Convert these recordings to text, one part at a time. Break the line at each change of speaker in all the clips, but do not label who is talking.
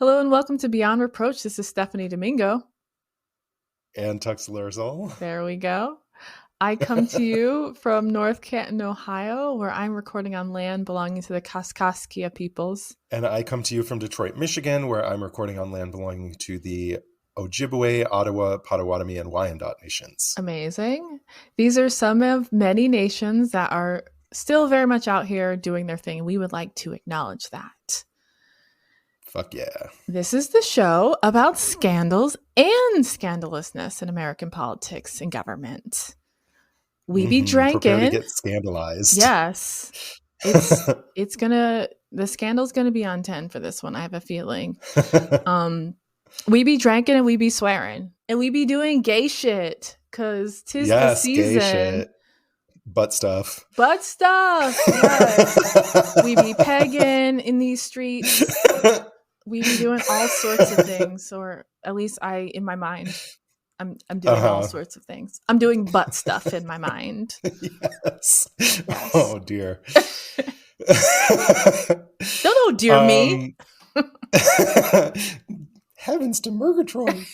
Hello and welcome to Beyond Reproach. This is Stephanie Domingo.
And Tux Larzol.
There we go. I come to you from North Canton, Ohio, where I'm recording on land belonging to the Kaskaskia peoples.
And I come to you from Detroit, Michigan, where I'm recording on land belonging to the Ojibwe, Ottawa, Potawatomi, and Wyandot nations.
Amazing. These are some of many nations that are still very much out here doing their thing. We would like to acknowledge that.
Fuck yeah.
This is the show about scandals and scandalousness in American politics and government. We be drinking.
Prepare to get scandalized.
Yes. The scandal's gonna be on 10 for this one, I have a feeling. We be drinking and we be swearing. And we be doing gay shit. Cause tis the season.
Gay shit. Butt stuff.
Yes. We be pegging in these streets. We be doing all sorts of things, or at least in my mind, I'm doing all sorts of things. I'm doing butt stuff in my mind.
Yes. Oh dear.
Don't dear me.
Heavens to Murgatroyd.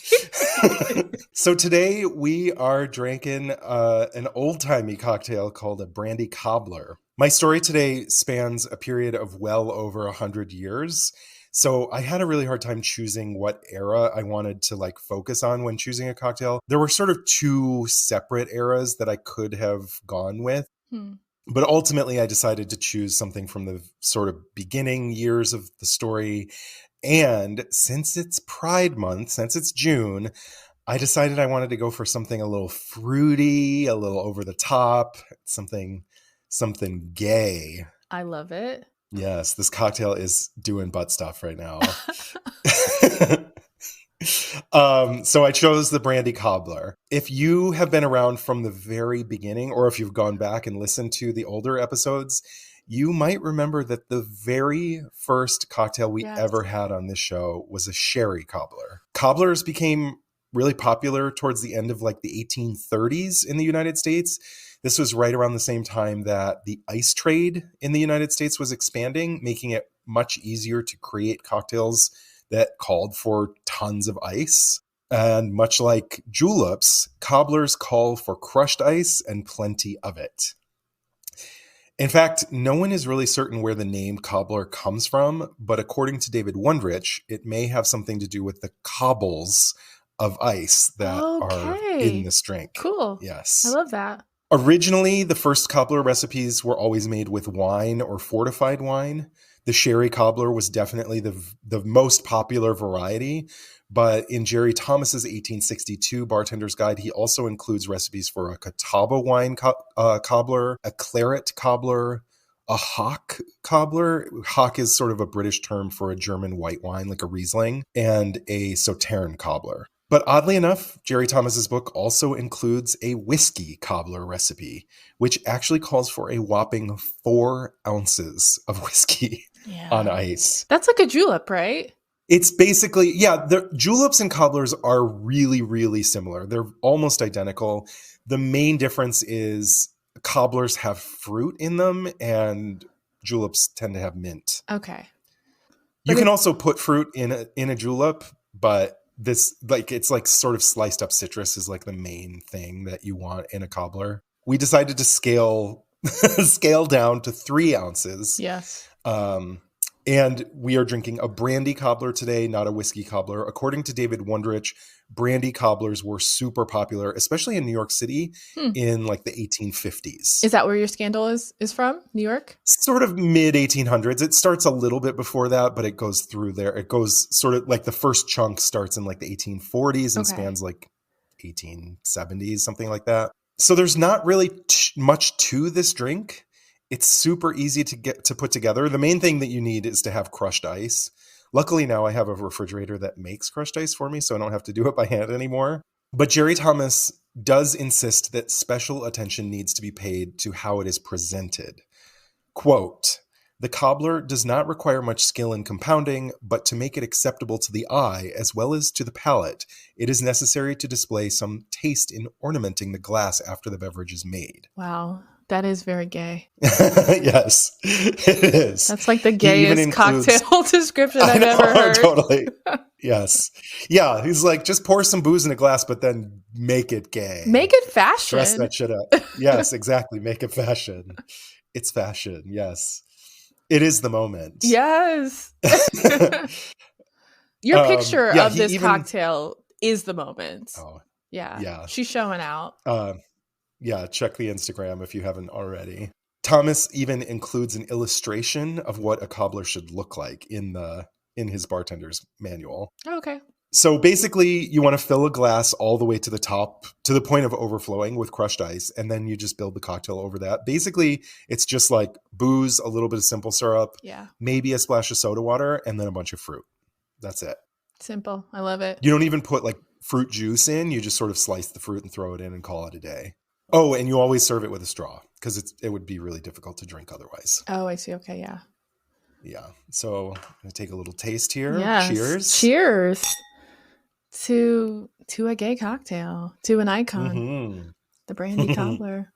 So today we are drinking an old-timey cocktail called a Brandy Cobbler. My story today spans a period of well over 100 years. So I had a really hard time choosing what era I wanted to focus on when choosing a cocktail. There were sort of two separate eras that I could have gone with. But ultimately I decided to choose something from the sort of beginning years of the story. And since it's Pride Month, since it's June, I decided I wanted to go for something a little fruity, a little over the top, something gay.
I love it.
Yes, this cocktail is doing butt stuff right now. So I chose the Brandy Cobbler. If you have been around from the very beginning, or if you've gone back and listened to the older episodes, you might remember that the very first cocktail we ever had on this show was a sherry cobbler. Cobblers became really popular towards the end of the 1830s in the United States. This was right around the same time that the ice trade in the United States was expanding, making it much easier to create cocktails that called for tons of ice. And much like juleps, cobblers call for crushed ice and plenty of it. In fact, no one is really certain where the name cobbler comes from, but according to David Wondrich, it may have something to do with the cobbles of ice that are in this drink.
Cool.
Yes.
I love that.
Originally, the first cobbler recipes were always made with wine or fortified wine. The sherry cobbler was definitely the most popular variety, but in Jerry Thomas's 1862 Bartender's Guide, he also includes recipes for a Catawba wine cobbler, a claret cobbler, a hock cobbler. Hock is sort of a British term for a German white wine, like a Riesling, and a Sauterne cobbler. But oddly enough, Jerry Thomas's book also includes a whiskey cobbler recipe, which actually calls for a whopping 4 ounces of whiskey on ice.
That's like a julep, right?
It's basically, the juleps and cobblers are really, really similar. They're almost identical. The main difference is cobblers have fruit in them and juleps tend to have mint.
Okay.
You can also put fruit in a julep, but this it's sort of sliced up citrus is the main thing that you want in a cobbler. We decided to scale down to 3 ounces.
Yes.
And we are drinking a brandy cobbler today, not a whiskey cobbler. According to David Wondrich, brandy cobblers were super popular, especially in New York City in the 1850s.
Is that where your scandal is from? New York?
Sort of mid 1800s. It starts a little bit before that, but it goes through there. It goes sort of the first chunk starts in the 1840s and spans 1870s, something like that. So there's not really much to this drink. It's super easy to put together. The main thing that you need is to have crushed ice. Luckily now I have a refrigerator that makes crushed ice for me, so I don't have to do it by hand anymore. But Jerry Thomas does insist that special attention needs to be paid to how it is presented. Quote, "The cobbler does not require much skill in compounding, but to make it acceptable to the eye as well as to the palate, it is necessary to display some taste in ornamenting the glass after the beverage is made."
Wow. That is very gay.
Yes, it is.
That's like the gayest cocktail description I've ever heard.
Totally. Yes. Yeah. He's like, just pour some booze in a glass, but then make it gay.
Make it fashion.
Dress that shit up. Yes, exactly. Make it fashion. It's fashion. Yes. It is the moment.
Yes. Your picture of this cocktail is the moment.
Oh,
yeah.
Yeah.
She's showing out.
Yeah. Check the Instagram if you haven't already. Thomas even includes an illustration of what a cobbler should look like in his bartender's manual.
Okay.
So basically, you want to fill a glass all the way to the top, to the point of overflowing with crushed ice, and then you just build the cocktail over that. Basically, it's just like booze, a little bit of simple syrup, maybe a splash of soda water, and then a bunch of fruit. That's it.
Simple. I love it.
You don't even put like fruit juice in. You just sort of slice the fruit and throw it in and call it a day. Oh, and you always serve it with a straw because it would be really difficult to drink otherwise.
Oh, I see. Okay, yeah.
Yeah. So I'm going to take a little taste here.
Yes.
Cheers.
Cheers to a gay cocktail, to an icon, the Brandy Cobbler.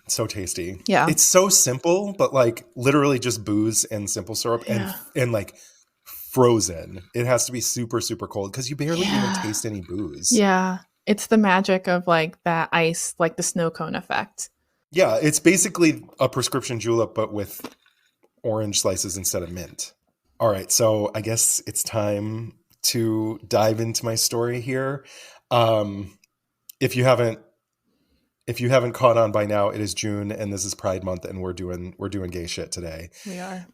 So tasty.
Yeah.
It's so simple, but like literally just booze and simple syrup and like frozen. It has to be super, super cold because you barely even taste any booze.
Yeah. It's the magic of like that ice, like the snow cone effect.
Yeah. It's basically a prescription julep, but with orange slices instead of mint. All right. So I guess it's time to dive into my story here. If you haven't caught on by now, it is June and this is Pride Month and we're doing gay shit today.
We are.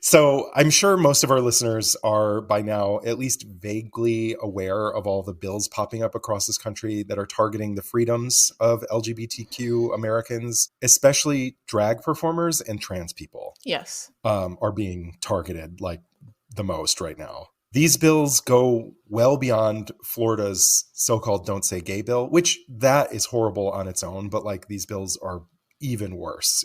So I'm sure most of our listeners are by now at least vaguely aware of all the bills popping up across this country that are targeting the freedoms of LGBTQ Americans, especially drag performers and trans people.
Yes.
Are being targeted like the most right now. These bills go well beyond Florida's so-called Don't Say Gay bill, which that is horrible on its own, but like these bills are even worse.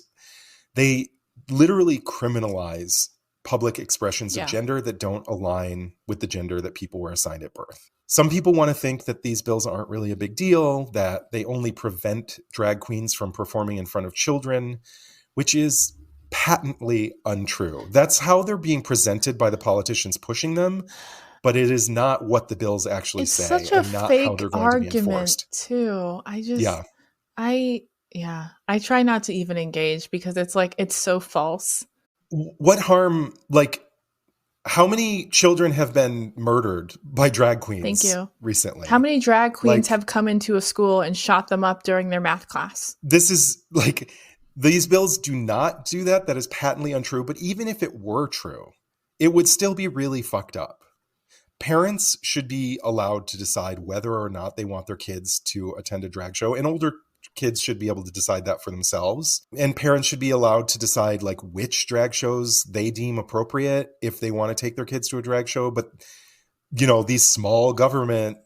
They literally criminalize public expressions of gender that don't align with the gender that people were assigned at birth. Some people want to think that these bills aren't really a big deal, that they only prevent drag queens from performing in front of children, which is patently untrue. That's how they're being presented by the politicians pushing them, but it is not what the bills actually say.
It's such a
and not
fake
how they're going
argument
to be enforced.
too. I try not to even engage because it's like it's so false.
What harm, like, how many children have been murdered by drag queens recently?
How many drag queens have come into a school and shot them up during their math class?
This is like, these bills do not do that. That is patently untrue. But even if it were true, it would still be really fucked up. Parents should be allowed to decide whether or not they want their kids to attend a drag show, and older kids should be able to decide that for themselves. And parents should be allowed to decide like which drag shows they deem appropriate if they want to take their kids to a drag show. But, you know, these small government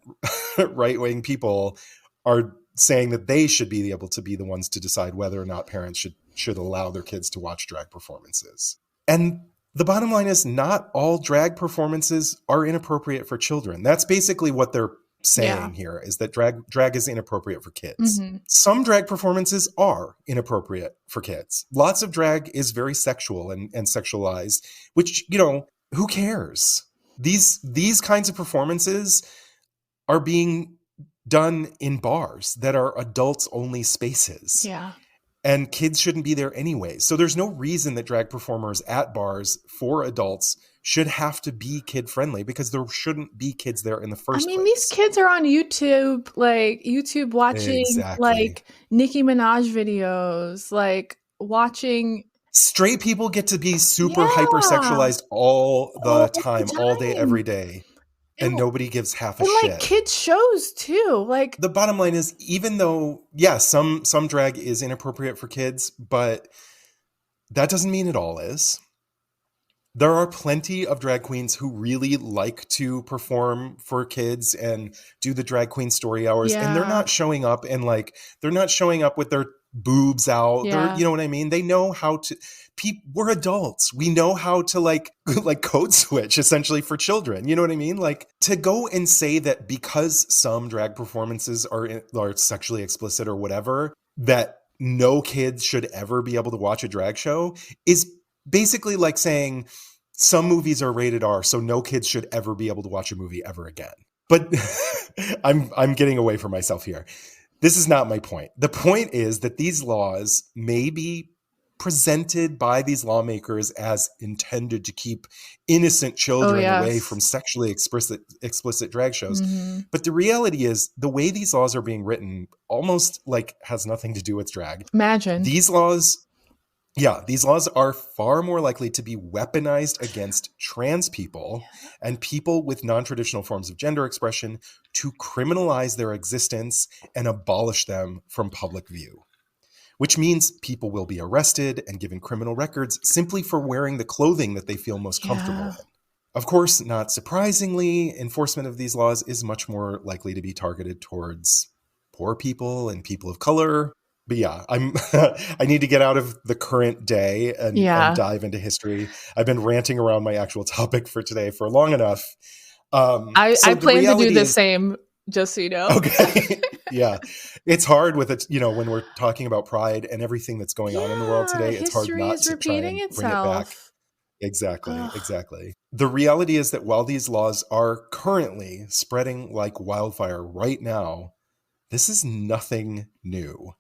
right-wing people are saying that they should be able to be the ones to decide whether or not parents should allow their kids to watch drag performances. And the bottom line is not all drag performances are inappropriate for children. That's basically what they're saying here, is that drag is inappropriate for kids. Mm-hmm. Some drag performances are inappropriate for kids. Lots of drag is very sexual and sexualized, which, you know, who cares? These kinds of performances are being done in bars that are adults only spaces.
Yeah.
And kids shouldn't be there anyway. So there's no reason that drag performers at bars for adults should have to be kid friendly, because there shouldn't be kids there in the first place.
These kids are on YouTube, watching like Nicki Minaj videos, like watching.
Straight people get to be super hypersexualized all the time, all day, every day. And nobody gives half a shit.
Like kids shows too. Like
the bottom line is, even though, some drag is inappropriate for kids, but that doesn't mean it all is. There are plenty of drag queens who really like to perform for kids and do the drag queen story hours. Yeah. And they're not showing up with boobs out.
Yeah.
You know what I mean? They know how to. We're adults. We know how to like code switch essentially for children. You know what I mean? Like, to go and say that because some drag performances are sexually explicit or whatever, that no kids should ever be able to watch a drag show is basically like saying some movies are rated R, so no kids should ever be able to watch a movie ever again. But I'm getting away from myself here. This is not my point. The point is that these laws may be presented by these lawmakers as intended to keep innocent children away from sexually explicit drag shows. Mm-hmm. But the reality is the way these laws are being written almost like has nothing to do with drag.
Imagine.
These laws are far more likely to be weaponized against trans people and people with non-traditional forms of gender expression to criminalize their existence and abolish them from public view. Which means people will be arrested and given criminal records simply for wearing the clothing that they feel most comfortable in. Of course, not surprisingly, enforcement of these laws is much more likely to be targeted towards poor people and people of color. But yeah, I need to get out of the current day and dive into history. I've been ranting around my actual topic for today for long enough.
I plan to do the same, just so you know.
Okay. Yeah. It's hard with it, when we're talking about pride and everything that's going on in the world today. It's hard not to try and bring it back. Exactly. The reality is that while these laws are currently spreading like wildfire right now, this is nothing new.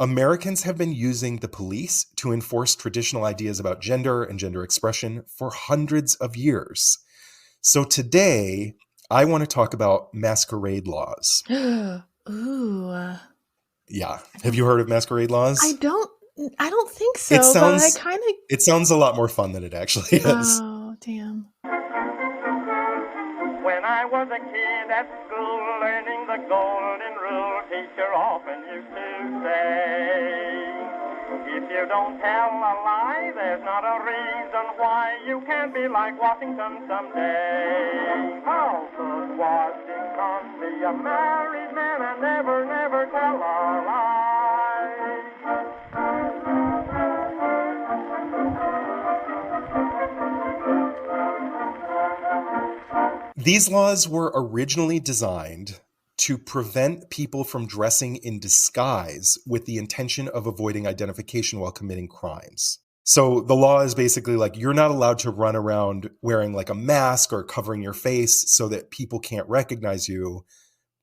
Americans have been using the police to enforce traditional ideas about gender and gender expression for hundreds of years. So today, I want to talk about masquerade laws.
Ooh.
Yeah. Have you heard of masquerade laws?
I don't think so.
It sounds a lot more fun than it actually is.
Oh, damn.
When I was a kid at school learning the golden rule, teacher often used to say, if you don't tell a lie, there's not a reason why you can't be like Washington someday. How could Washington be a married man and never tell a lie?
These laws were originally designed to prevent people from dressing in disguise with the intention of avoiding identification while committing crimes. So the law is basically like, you're not allowed to run around wearing like a mask or covering your face so that people can't recognize you,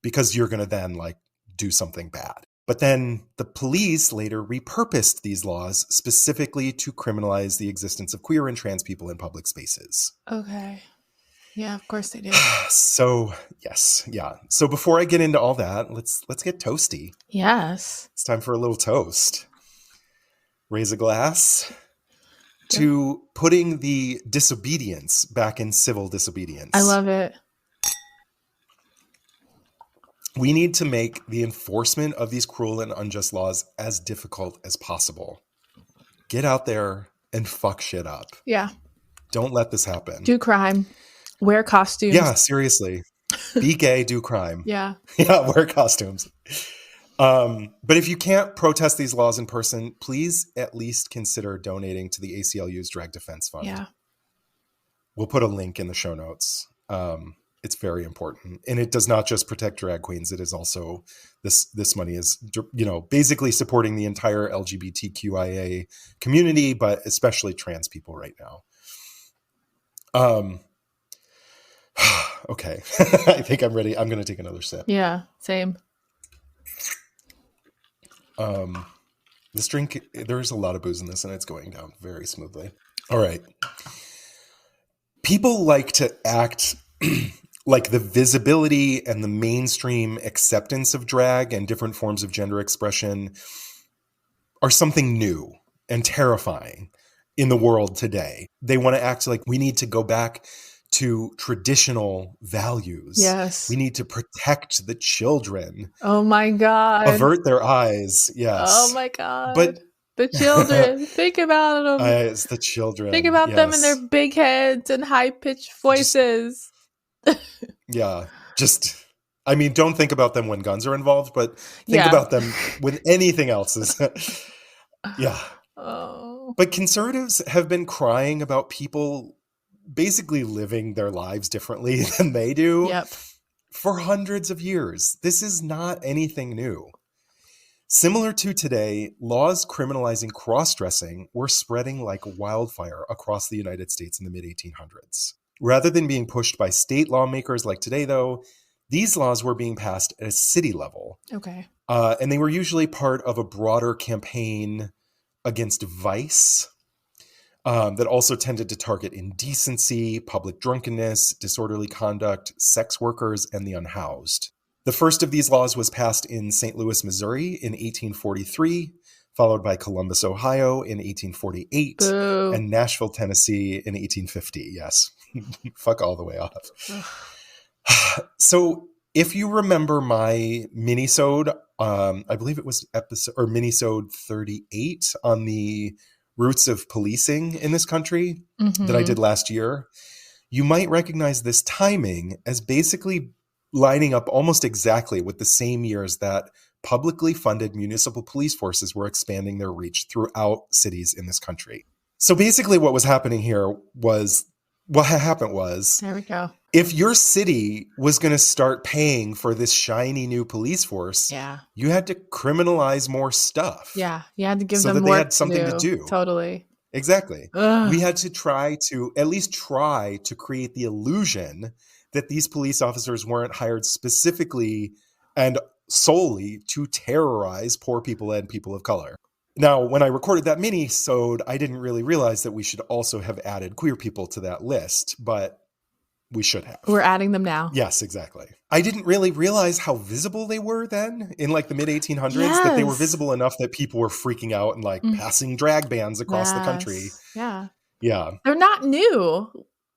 because you're going to then like do something bad. But then the police later repurposed these laws specifically to criminalize the existence of queer and trans people in public spaces.
Okay. Yeah, of course they did.
So, yes. Yeah. So before I get into all that, let's get toasty.
Yes.
It's time for a little toast. Raise a glass to putting the disobedience back in civil disobedience.
I love it.
We need to make the enforcement of these cruel and unjust laws as difficult as possible. Get out there and fuck shit up.
Yeah.
Don't let this happen.
Do crime. Wear costumes.
Yeah, seriously. Be gay, do crime.
Yeah.
Yeah, wear costumes. But if you can't protest these laws in person, please at least consider donating to the ACLU's Drag Defense Fund.
Yeah.
We'll put a link in the show notes. It's very important. And it does not just protect drag queens. It is also, this money is, basically supporting the entire LGBTQIA community, but especially trans people right now. Okay. I think I'm ready. I'm going to take another sip.
Yeah, same.
This drink, there's a lot of booze in this and it's going down very smoothly. All right. People like to act like the visibility and the mainstream acceptance of drag and different forms of gender expression are something new and terrifying in the world today. They want to act like we need to go back to traditional values.
Yes.
We need to protect the children.
Oh my God.
Avert their eyes. Yes.
Oh my God.
But
the children, think about them.
It's the children.
Think about them and their big heads and high-pitched voices.
Yeah. Just I mean, don't think about them when guns are involved, but think
Yeah.
about them when anything else is. Yeah.
Oh.
But conservatives have been crying about people basically living their lives differently than they do
Yep.
for hundreds of years. This is not anything new. Similar to today, laws criminalizing cross-dressing were spreading like wildfire across the United States in the mid-1800s. Rather than being pushed by state lawmakers like today, though, these laws were being passed at a city level.
Okay.
And they were usually part of a broader campaign against vice that also tended to target indecency, public drunkenness, disorderly conduct, sex workers, and the unhoused. The first of these laws was passed in St. Louis, Missouri in 1843, followed by Columbus, Ohio in 1848,
Boo.
and Nashville, Tennessee in 1850. Yes. Fuck all the way off. So if you remember my minisode, I believe it was minisode 38 on the roots of policing in this country that I did last year, you might recognize this timing as basically lining up almost exactly with the same years that publicly funded municipal police forces were expanding their reach throughout cities in this country. So basically what was happening here was, what happened was,
There we go.
if your city was going to start paying for this shiny new police force,
Yeah.
you had to criminalize more stuff.
Yeah. You had to give
So
them
that they
work
had something to do.
Totally.
Exactly.
Ugh.
We had to at least try to create the illusion that these police officers weren't hired specifically and solely to terrorize poor people and people of color. Now, when I recorded that mini-sode, I didn't really realize that we should also have added queer people to that list, but we should have.
We're adding them now.
Yes, exactly. I didn't really realize how visible they were then in like the mid-1800s, that they were visible enough that people were freaking out and like passing drag bans across the country.
Yeah.
Yeah.
They're not new.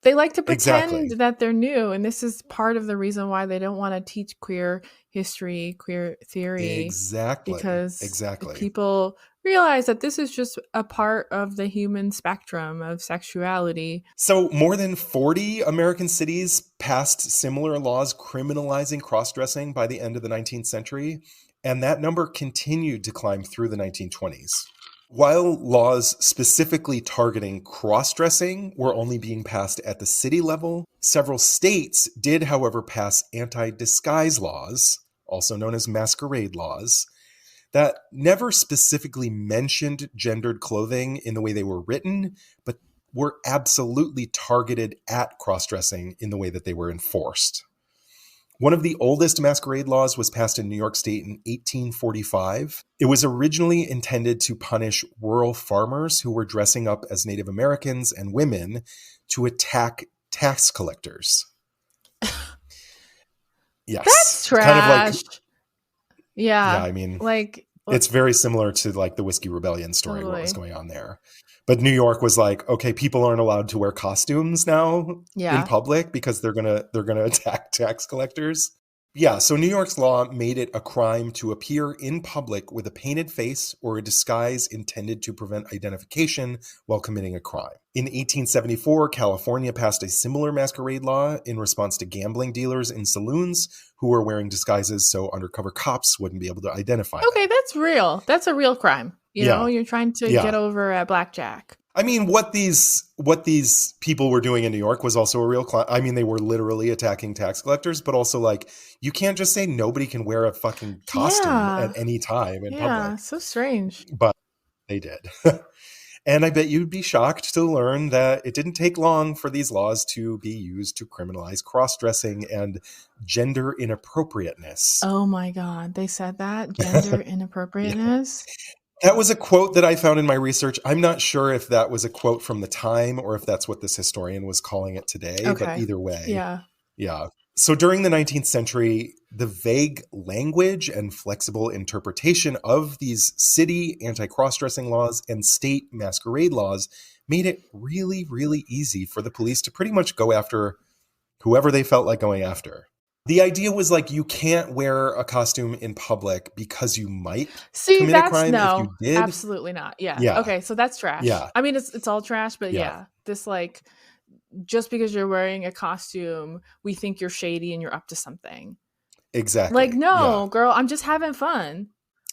They like to pretend
Exactly.
that they're new. And this is part of the reason why they don't want to teach queer history, queer theory.
Exactly.
Because
Exactly.
people realize that this is just a part of the human spectrum of sexuality.
So more than 40 American cities passed similar laws criminalizing cross-dressing by the end of the 19th century, and that number continued to climb through the 1920s. While laws specifically targeting cross-dressing were only being passed at the city level, several states did, however, pass anti-disguise laws, also known as Masquerade Laws, that never specifically mentioned gendered clothing in the way they were written, but were absolutely targeted at cross-dressing in the way that they were enforced. One of the oldest masquerade laws was passed in New York State in 1845. It was originally intended to punish rural farmers who were dressing up as Native Americans and women to attack tax collectors. Yes.
That's trash.
Kind of like,
yeah,
I mean,
like
it's very similar to like the Whiskey Rebellion story,
Totally.
what was going on there. But New York was like, okay, people aren't allowed to wear costumes now in public because they're gonna attack tax collectors. Yeah, so New York's law made it a crime to appear in public with a painted face or a disguise intended to prevent identification while committing a crime. In 1874, California passed a similar masquerade law in response to gambling dealers in saloons who were wearing disguises so undercover cops wouldn't be able to identify them.
Okay, that's real. That's a real crime. You know, you're trying to get over at blackjack.
I mean, what these people were doing in New York was also a real I mean, they were literally attacking tax collectors, but also like, you can't just say nobody can wear a fucking costume at any time in public.
Yeah, so strange.
But they did. And I bet you'd be shocked to learn that it didn't take long for these laws to be used to criminalize cross-dressing and gender inappropriateness.
Oh my God, they said that? Gender inappropriateness?
That was a quote that I found in my research. I'm not sure if that was a quote from the time or if that's what this historian was calling it today, but either way. Yeah. So during the 19th century, the vague language and flexible interpretation of these city anti-cross-dressing laws and state masquerade laws made it really, really easy for the police to pretty much go after whoever they felt like going after. The idea was like, you can't wear a costume in public because you might commit a crime if you did.
Absolutely not. Yeah. Okay, so that's trash.
Yeah.
I mean, it's all trash, but this like, just because you're wearing a costume, we think you're shady and you're up to something.
Exactly.
Like, no,
Yeah.
girl, I'm just having fun.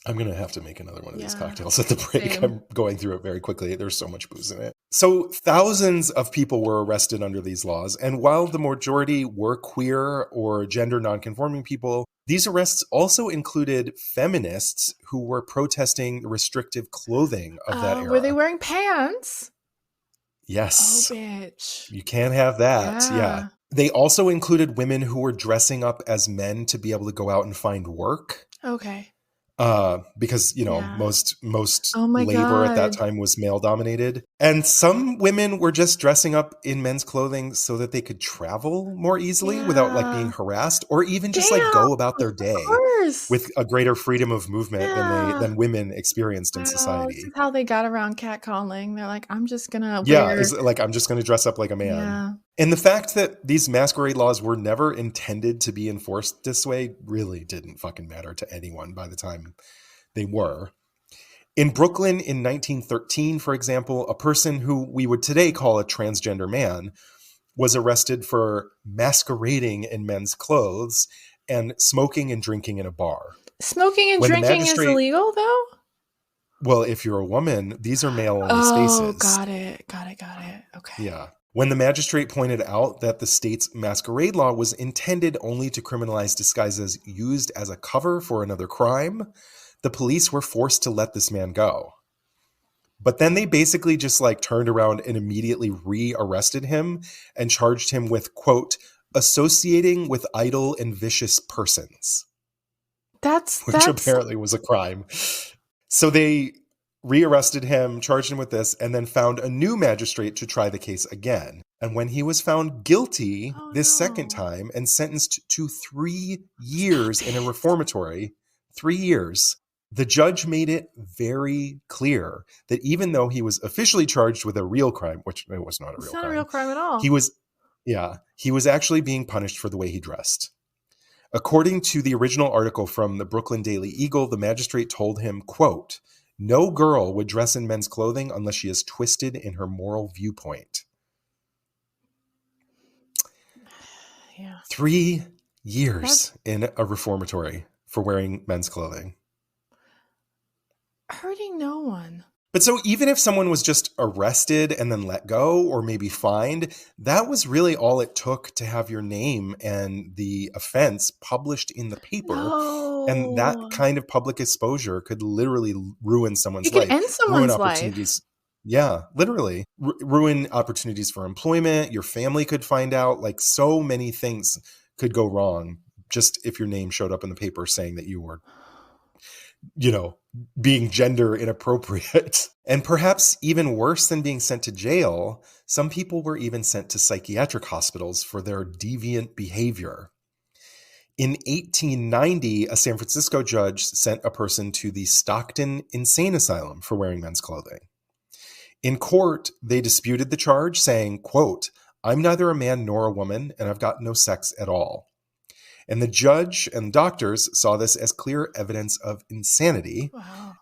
I'm going to have to make another one of these
Yeah.
cocktails at the break.
Same.
I'm going through it very quickly. There's so much booze in it. So thousands of people were arrested under these laws. And while the majority were queer or gender nonconforming people, these arrests also included feminists who were protesting the restrictive clothing of that era.
Were they wearing pants?
Yes.
Oh, bitch.
You can't have that. Yeah. They also included women who were dressing up as men to be able to go out and find work.
Okay.
Because, you know,
Yeah.
most
Oh my
labor at that
God.
time was male dominated. And some women were just dressing up in men's clothing so that they could travel more easily without like being harassed, or even just like go about their day with a greater freedom of movement than women experienced in society.
This is how they got around catcalling. They're like, I'm just gonna
I'm just going to dress up like a man.
Yeah.
And the fact that these masquerade laws were never intended to be enforced this way really didn't fucking matter to anyone by the time they were. In Brooklyn in 1913, for example, a person who we would today call a transgender man was arrested for masquerading in men's clothes and smoking and drinking in a bar.
Smoking and drinking is illegal, though?
Well, if you're a woman, these are male-only spaces.
Oh, got it. Okay.
Yeah. When the magistrate pointed out that the state's masquerade law was intended only to criminalize disguises used as a cover for another crime, the police were forced to let this man go. But then they basically just like turned around and immediately re-arrested him and charged him with, quote, associating with idle and vicious persons. Which apparently was a crime. So they re-arrested him, charged him with this, and then found a new magistrate to try the case again. And when he was found guilty second time and sentenced to 3 years in a reformatory, 3 years, the judge made it very clear that even though he was officially charged with a real crime, which it was not a real crime. It's not a real crime at all. He was actually being punished for the way he dressed. According to the original article from the Brooklyn Daily Eagle, the magistrate told him, quote, no girl would dress in men's clothing unless she is twisted in her moral viewpoint.
Yeah.
3 years in a reformatory for wearing men's clothing.
Hurting no one.
But so even if someone was just arrested and then let go or maybe fined, that was really all it took to have your name and the offense published in the paper.
No.
And that kind of public exposure could literally ruin someone's life.
It could end someone's
life. Yeah, literally. Ruin opportunities for employment. Your family could find out. Like so many things could go wrong just if your name showed up in the paper saying that you were, you know, being gender inappropriate. And perhaps even worse than being sent to jail, some people were even sent to psychiatric hospitals for their deviant behavior. In 1890, a San Francisco judge sent a person to the Stockton Insane Asylum for wearing men's clothing. In court, they disputed the charge, saying, quote, I'm neither a man nor a woman, and I've got no sex at all. And the judge and doctors saw this as clear evidence of insanity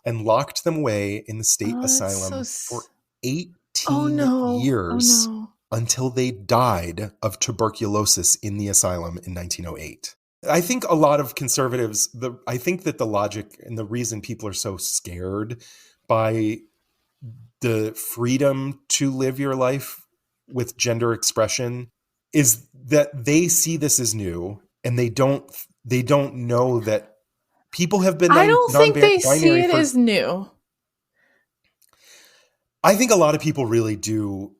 and locked them away in the state asylum for 18 years until they died of tuberculosis in the asylum in 1908. I think a lot of conservatives, I think that the logic and the reason people are so scared by the freedom to live your life with gender expression is that they see this as new. And they don't know that people have been.
I don't think they see it as new.
I think a lot of people really do.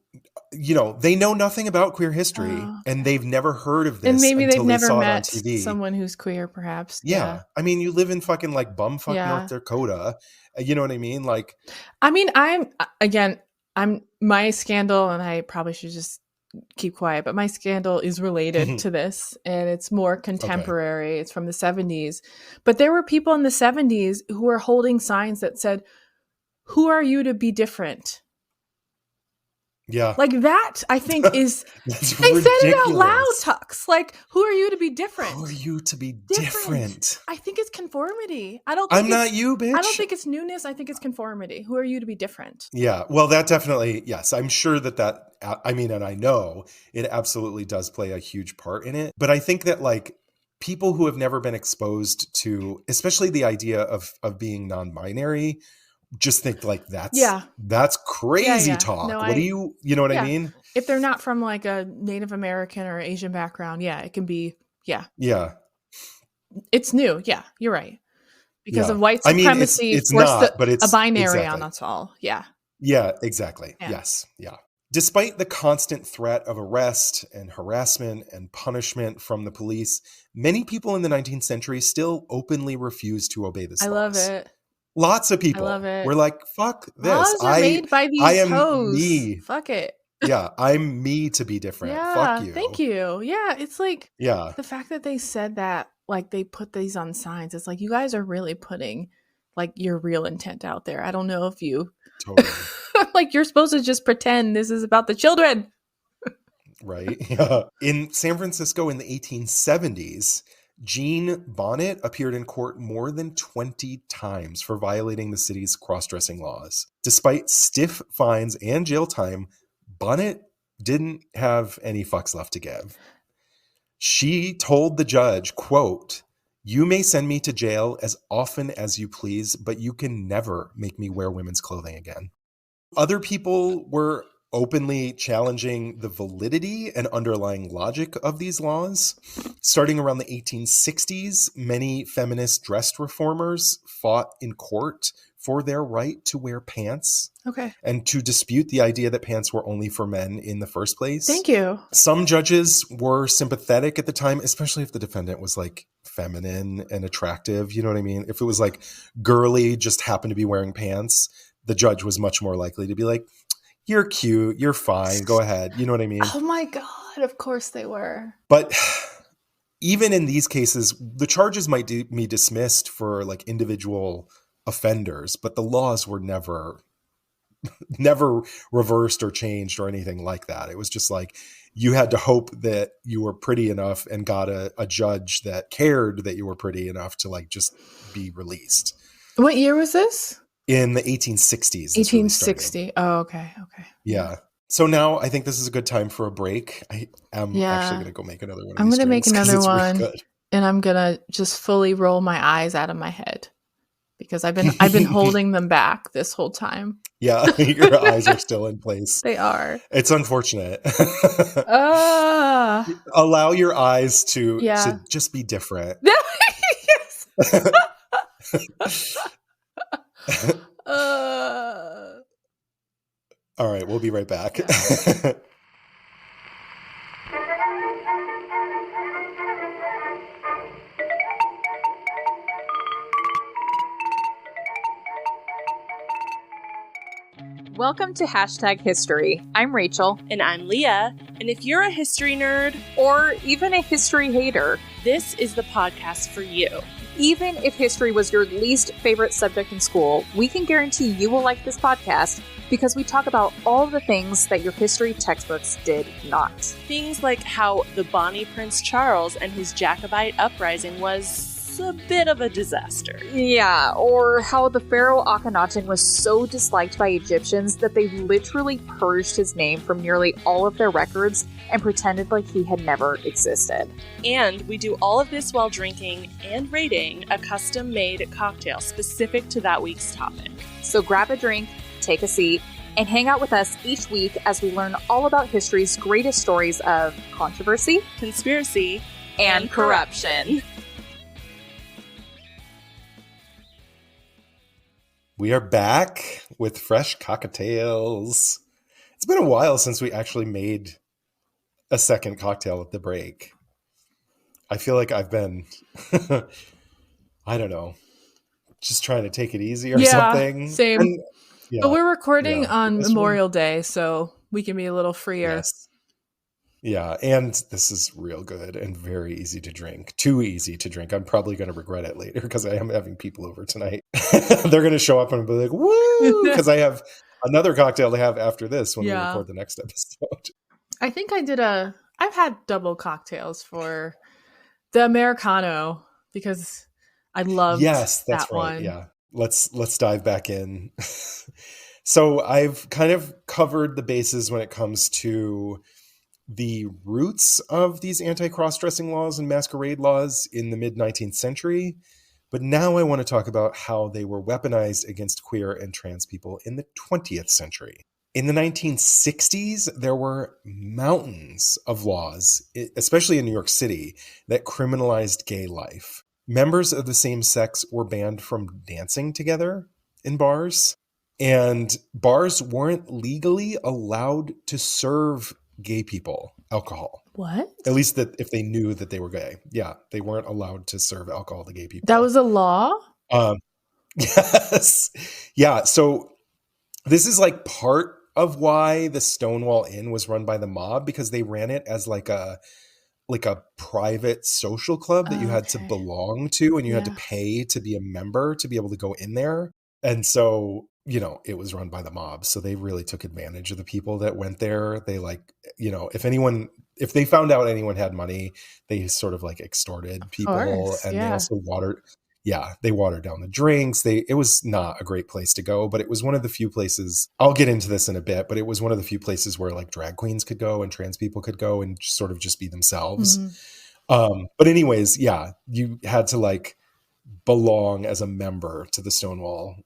You know, they know nothing about queer history, and they've never heard of this.
And maybe they've never met
someone
who's queer, perhaps.
Yeah, I mean, you live in fucking like bumfuck North Dakota. You know what I mean? Like,
I mean, I'm my scandal, and I probably should just keep quiet, but my scandal is related to this, and it's more contemporary. It's from the 70s, but there were people in the 70s who were holding signs that said, who are you to be different?
Yeah,
like that. I think is they ridiculous. Said it out loud, Tux. Like, who are you to be different?
Who are you to be different?
I think it's conformity. I'm
not you, bitch.
I don't think it's newness. I think it's conformity. Who are you to be different?
Yeah, well, that definitely, yes. I'm sure that I mean, and I know it absolutely does play a huge part in it. But I think that like people who have never been exposed to, especially the idea of being non-binary, just think like that's crazy talk.
No,
what do you know what I mean?
If they're not from like a Native American or Asian background, it can be, it's new. Yeah, you're right. Because of white supremacy,
it's not, but it's
a binary on us all. Yeah.
Yeah, exactly. Yeah. Yes. Yeah. Despite the constant threat of arrest and harassment and punishment from the police, many people in the 19th century still openly refuse to obey this laws.
I love it.
Lots of people were like, fuck this.
Laws are made by these hoes.
Me.
Fuck it.
Yeah, I'm me to be different. Fuck you.
Thank you. Yeah, it's like
the
fact that they said that, like they put these on signs. It's like you guys are really putting like your real intent out there. I don't know if you
totally
like you're supposed to just pretend this is about the children.
Right. Yeah. In San Francisco in the 1870s, Jean Bonnet appeared in court more than 20 times for violating the city's cross-dressing laws. Despite stiff fines and jail time, Bonnet didn't have any fucks left to give. She told the judge, quote, "You may send me to jail as often as you please, but you can never make me wear women's clothing again." Other people were openly challenging the validity and underlying logic of these laws. Starting around the 1860s, many feminist dress reformers fought in court for their right to wear pants.
Okay.
And to dispute the idea that pants were only for men in the first place.
Thank you.
Some judges were sympathetic at the time, especially if the defendant was like feminine and attractive. You know what I mean? If it was like girly, just happened to be wearing pants, the judge was much more likely to be like, "You're cute, you're fine, go ahead." You know what I mean?
Oh my God, of course they were.
But even in these cases, the charges might be dismissed for like individual offenders, but the laws were never reversed or changed or anything like that. It was just like you had to hope that you were pretty enough and got a judge that cared that you were pretty enough to like just be released.
What year was this?
In the 1860s.
1860. Oh, okay.
Yeah. So now I think this is a good time for a break. I am actually going to go make another one.
I'm going to make another one, and I'm going to just fully roll my eyes out of my head because I've been holding them back this whole time.
Yeah, your eyes are still in place.
They are.
It's unfortunate. Allow your eyes to just be different.
Yes.
All right, we'll be right back.
Welcome to #History. I'm Rachel.
And I'm Leah. And if you're a history nerd,
or even a history hater,
this is the podcast for you.
Even if history was your least favorite subject in school, we can guarantee you will like this podcast because we talk about all the things that your history textbooks did not.
Things like how the Bonnie Prince Charles and his Jacobite uprising was a bit of a disaster.
Yeah, or how the pharaoh Akhenaten was so disliked by Egyptians that they literally purged his name from nearly all of their records and pretended like he had never existed.
And we do all of this while drinking and rating a custom-made cocktail specific to that week's topic.
So grab a drink, take a seat, and hang out with us each week as we learn all about history's greatest stories of controversy,
conspiracy,
and corruption.
We are back with fresh cocktails. It's been a while since we actually made a second cocktail at the break. I feel like I've been, I don't know, just trying to take it easy or something.
Same. And, but we're recording on Memorial Day, so we can be a little freer.
Yes. Yeah, and this is real good and very easy to drink. Too easy to drink. I'm probably going to regret it later because I am having people over tonight. They're going to show up and be like, woo! Because I have another cocktail to have after this when we record the next episode.
I think I've had double cocktails for the Americano because I loved that one.
Yeah. Let's dive back in. So I've kind of covered the bases when it comes to the roots of these anti-cross-dressing laws and masquerade laws in the mid-19th century. But now I want to talk about how they were weaponized against queer and trans people in the 20th century. In the 1960s, there were mountains of laws, especially in New York City, that criminalized gay life. Members of the same sex were banned from dancing together in bars, and bars weren't legally allowed to serve gay people alcohol.
What?
At least that if they knew that they were gay. Yeah, they weren't allowed to serve alcohol to gay people.
That was a law?
Yes. Yeah, so this is like part of why the Stonewall Inn was run by the mob, because they ran it as like a private social club that you had to belong to, and you had to pay to be a member to be able to go in there. And so, you know, it was run by the mob. So they really took advantage of the people that went there. They like, you know, if they found out anyone had money, they sort of like extorted people. They also they watered down the drinks. It was not a great place to go, but it was one of the few places, I'll get into this in a bit, but it was one of the few places where like drag queens could go and trans people could go and sort of just be themselves. But anyways, yeah, you had to like belong as a member to the Stonewall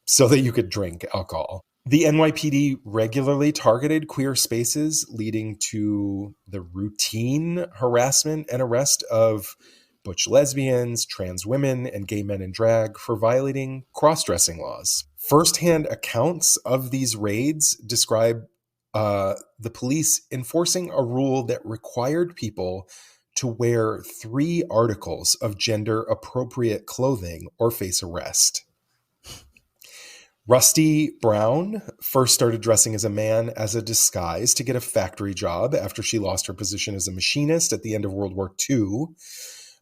so that you could drink alcohol. The NYPD regularly targeted queer spaces, leading to the routine harassment and arrest of butch lesbians, trans women, and gay men in drag for violating cross-dressing laws. First-hand accounts of these raids describe the police enforcing a rule that required people to wear 3 articles of gender-appropriate clothing or face arrest. Rusty Brown first started dressing as a man as a disguise to get a factory job after she lost her position as a machinist at the end of World War II.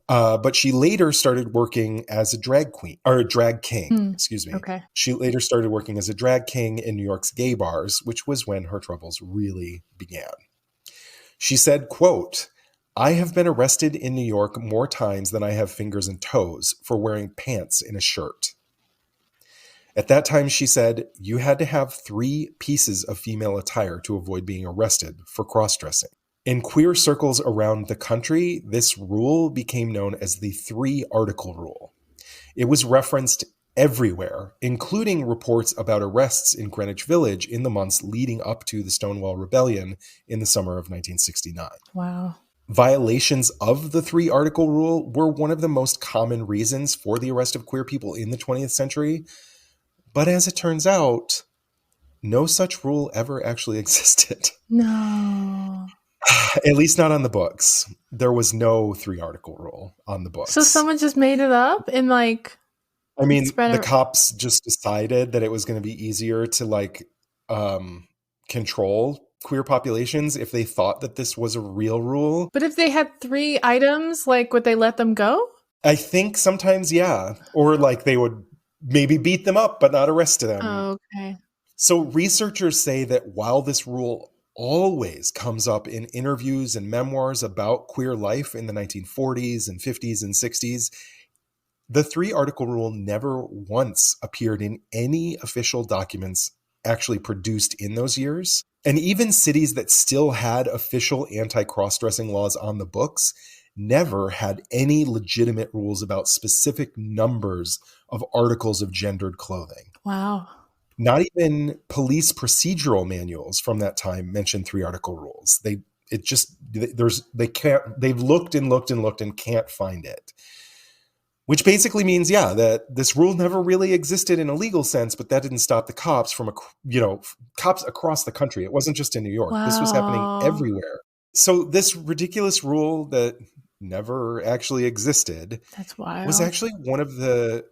But she later started working as a drag queen, or a drag king, excuse me.
Okay.
She later started working as a drag king in New York's gay bars, which was when her troubles really began. She said, quote, "I have been arrested in New York more times than I have fingers and toes for wearing pants in a shirt." At that time, she said, you had to have 3 pieces of female attire to avoid being arrested for cross-dressing. In queer circles around the country, this rule became known as the 3-article rule. It was referenced everywhere, including reports about arrests in Greenwich Village in the months leading up to the Stonewall Rebellion in the summer of 1969.
Wow.
Violations of the 3-article rule were one of the most common reasons for the arrest of queer people in the 20th century. But as it turns out, no such rule ever actually existed.
No.
At least not on the books. There was no 3-article rule on the books.
So someone just made it up and like...
I mean, the cops just decided that it was going to be easier to like control queer populations if they thought that this was a real rule.
But if they had 3 items, like would they let them go?
I think sometimes, yeah. Or like they would maybe beat them up, but not arrest them.
Oh, okay.
So researchers say that while this rule always comes up in interviews and memoirs about queer life in the 1940s and 50s and 60s, the 3-article rule never once appeared in any official documents actually produced in those years. And even cities that still had official anti-cross-dressing laws on the books never had any legitimate rules about specific numbers of articles of gendered clothing.
Wow.
Not even police procedural manuals from that time mention 3-article rules. They've looked and looked and looked and can't find it. Which basically means, yeah, that this rule never really existed in a legal sense, but that didn't stop the cops from, cops across the country. It wasn't just in New York.
Wow.
This was happening everywhere. So this ridiculous rule that never actually existed.
That's wild.
Was actually one of the,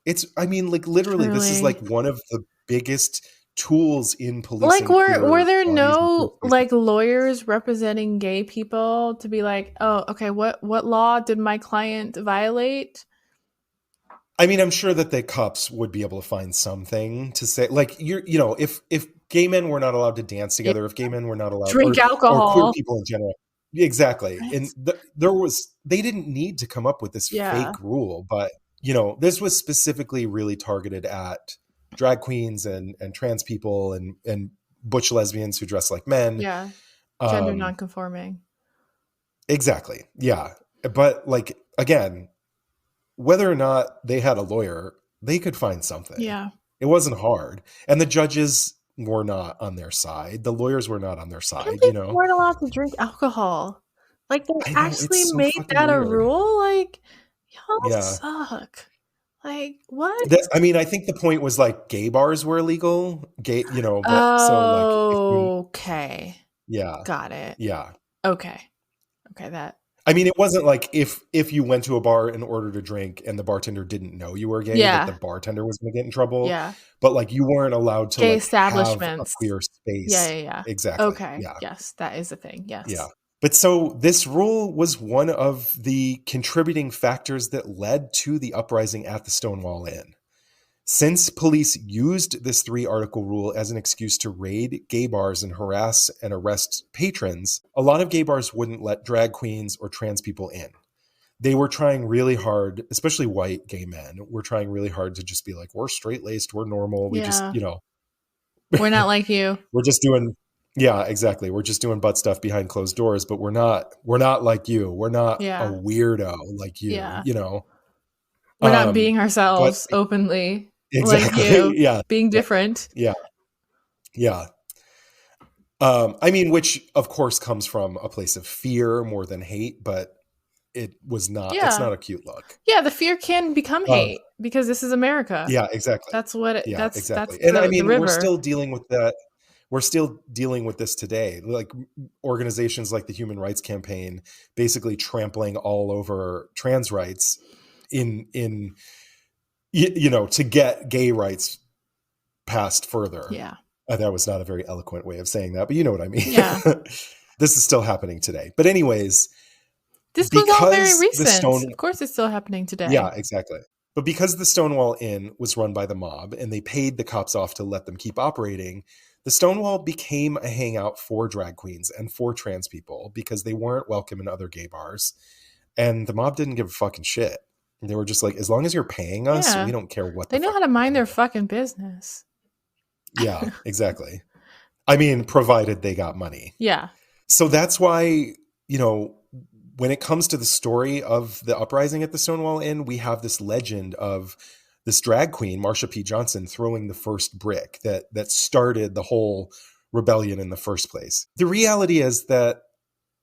literally, this is like one of the biggest tools in policing.
Like, were there no like lawyers representing gay people to be like, oh, okay, what law did my client violate?
I mean, I'm sure that the cops would be able to find something to say, like, if gay men were not allowed to dance together, if gay men were not allowed to
drink alcohol,
or queer people in general. Exactly. Right. And they didn't need to come up with this fake rule, but, this was specifically really targeted at drag queens and trans people and butch lesbians who dress like men.
Yeah. Gender nonconforming.
Exactly. Yeah. But like, again, whether or not they had a lawyer, they could find something.
Yeah.
It wasn't hard. And the judges were not on their side. The lawyers were not on their side,
They weren't allowed to drink alcohol. Like, they
I know, it's
actually
so
made
fucking
that a
weird.
rule? Like, y'all
Yeah.
suck. Like, what?
I mean, I think the point was like gay bars were illegal. Gay, but
okay.
Yeah.
Got it.
Yeah.
Okay, that.
I mean, it wasn't like if you went to a bar in order to drink and the bartender didn't know you were gay, that the bartender was going to get in trouble.
Yeah.
But like you weren't allowed to
gay
like
establishments
have a queer space.
Yeah.
Exactly.
Okay.
Yeah.
Yes, that is a thing. Yes.
Yeah. But so this rule was one of the contributing factors that led to the uprising at the Stonewall Inn. Since police used this 3-article rule as an excuse to raid gay bars and harass and arrest patrons, a lot of gay bars wouldn't let drag queens or trans people in. They were trying really hard, especially white gay men, were trying really hard to just be like, we're straight-laced, we're normal, we just,
we're not like you.
We're just doing, yeah, exactly. We're just doing butt stuff behind closed doors, but we're not like you. We're not a weirdo like you,
We're not being ourselves openly.
Exactly.
Like you,
yeah.
Being different.
Yeah. Yeah. I mean, which of course comes from a place of fear more than hate, but it was not, it's not a cute look.
Yeah. The fear can become hate because this is America.
Yeah, exactly.
That's what it,
yeah,
that's,
exactly.
That's
and I mean, we're still dealing with that. We're still dealing with this today. Like organizations like the Human Rights Campaign basically trampling all over trans rights to get gay rights passed further.
Yeah.
That was not a very eloquent way of saying that, but you know what I mean?
Yeah.
This is still happening today. But anyways,
this was all very recent. Of course it's still happening today.
Yeah, exactly. But because the Stonewall Inn was run by the mob and they paid the cops off to let them keep operating, the Stonewall became a hangout for drag queens and for trans people because they weren't welcome in other gay bars. And the mob didn't give a fucking shit. They were just like, as long as you're paying us, we don't care what
they know how to mind their fucking business.
Yeah, exactly. I mean, provided they got money.
Yeah.
So that's why, when it comes to the story of the uprising at the Stonewall Inn, we have this legend of this drag queen, Marsha P. Johnson, throwing the first brick that started the whole rebellion in the first place. The reality is that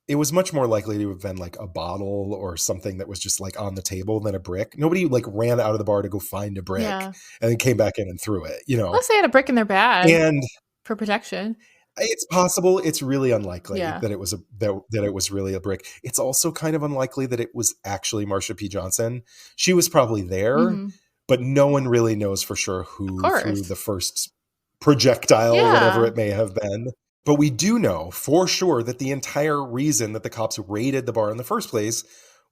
it was much more likely to have been like a bottle or something that was just like on the table than a brick. Nobody like ran out of the bar to go find a brick and then came back in and threw it,
Unless they had a brick in their bag
and
for protection.
It's possible. It's really unlikely that it was that it was really a brick. It's also kind of unlikely that it was actually Marsha P. Johnson. She was probably there, but no one really knows for sure who threw the first projectile or whatever it may have been. But we do know for sure that the entire reason that the cops raided the bar in the first place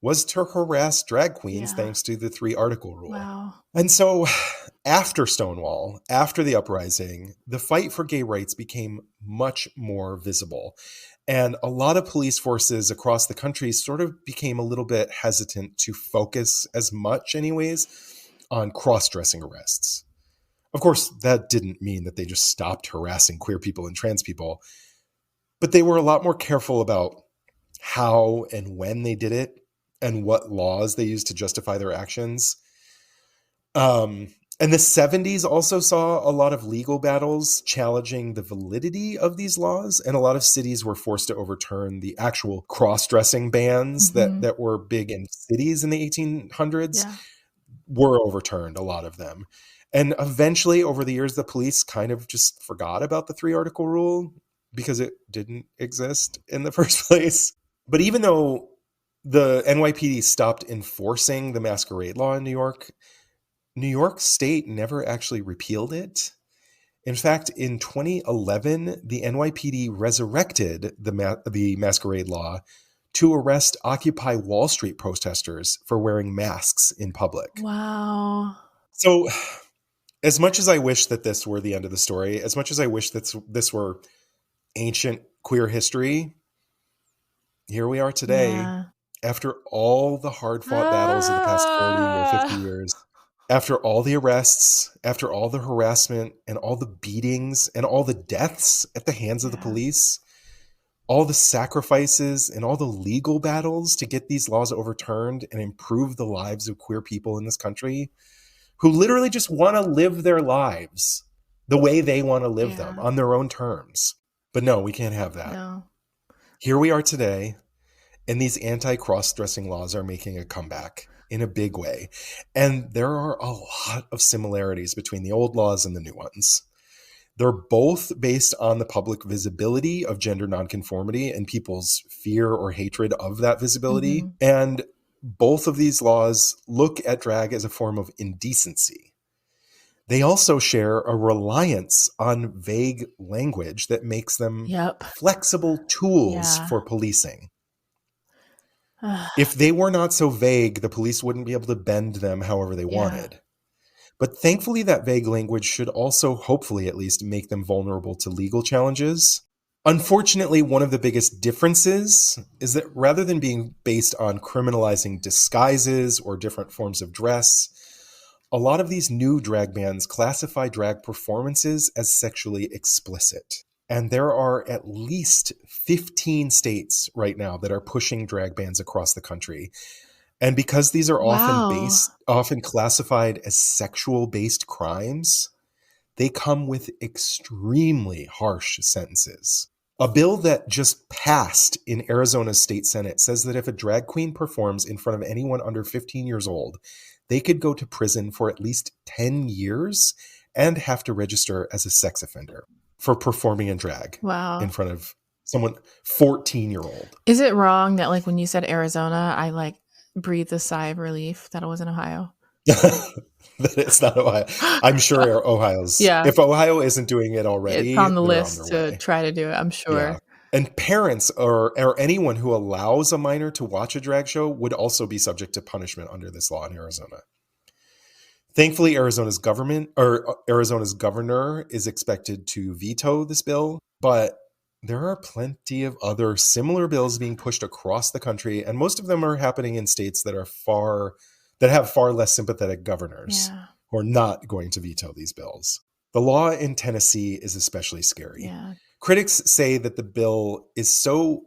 was to harass drag queens thanks to the 3-article rule.
Wow.
And so after Stonewall, after the uprising, the fight for gay rights became much more visible. And a lot of police forces across the country sort of became a little bit hesitant to focus as much anyways on cross-dressing arrests. Of course, that didn't mean that they just stopped harassing queer people and trans people, but they were a lot more careful about how and when they did it and what laws they used to justify their actions. And the 70s also saw a lot of legal battles challenging the validity of these laws, and a lot of cities were forced to overturn the actual cross-dressing bans that were big in cities in the 1800s were overturned, a lot of them. And eventually, over the years, the police kind of just forgot about the 3-article rule because it didn't exist in the first place. But even though the NYPD stopped enforcing the Masquerade Law in New York State never actually repealed it. In fact, in 2011, the NYPD resurrected the Masquerade Law to arrest Occupy Wall Street protesters for wearing masks in public.
Wow.
So as much as I wish that this were the end of the story, as much as I wish that this were ancient queer history, here we are today, after all the hard-fought battles of the past 40 or 50 years, after all the arrests, after all the harassment and all the beatings and all the deaths at the hands of the police, all the sacrifices and all the legal battles to get these laws overturned and improve the lives of queer people in this country who literally just want to live their lives the way they want to live them on their own terms. But no, we can't have that.
No.
Here we are today, and these anti-cross-dressing laws are making a comeback in a big way. And there are a lot of similarities between the old laws and the new ones. They're both based on the public visibility of gender nonconformity and people's fear or hatred of that visibility.
Mm-hmm.
And both of these laws look at drag as a form of indecency. They also share a reliance on vague language that makes them flexible tools for policing. If they were not so vague, the police wouldn't be able to bend them however they wanted. But thankfully, that vague language should also, hopefully at least, make them vulnerable to legal challenges. Unfortunately, one of the biggest differences is that rather than being based on criminalizing disguises or different forms of dress, a lot of these new drag bans classify drag performances as sexually explicit. And there are at least 15 states right now that are pushing drag bans across the country. And because these are often classified as sexual-based crimes, they come with extremely harsh sentences. A bill that just passed in Arizona's state Senate says that if a drag queen performs in front of anyone under 15 years old, they could go to prison for at least 10 years and have to register as a sex offender for performing in drag in front of someone 14-year-old.
Is it wrong that like when you said Arizona, I breathed a sigh of relief that it was in Ohio?
That it's not Ohio. I'm sure Ohio's. If Ohio isn't doing it already,
it's on the list to try to do it, I'm sure.
Yeah. And parents or anyone who allows a minor to watch a drag show would also be subject to punishment under this law in Arizona. Thankfully, Arizona's governor is expected to veto this bill, but there are plenty of other similar bills being pushed across the country, and most of them are happening in states that have far less sympathetic governors who are not going to veto these bills. The law in Tennessee is especially scary.
Yeah.
Critics say that the bill is so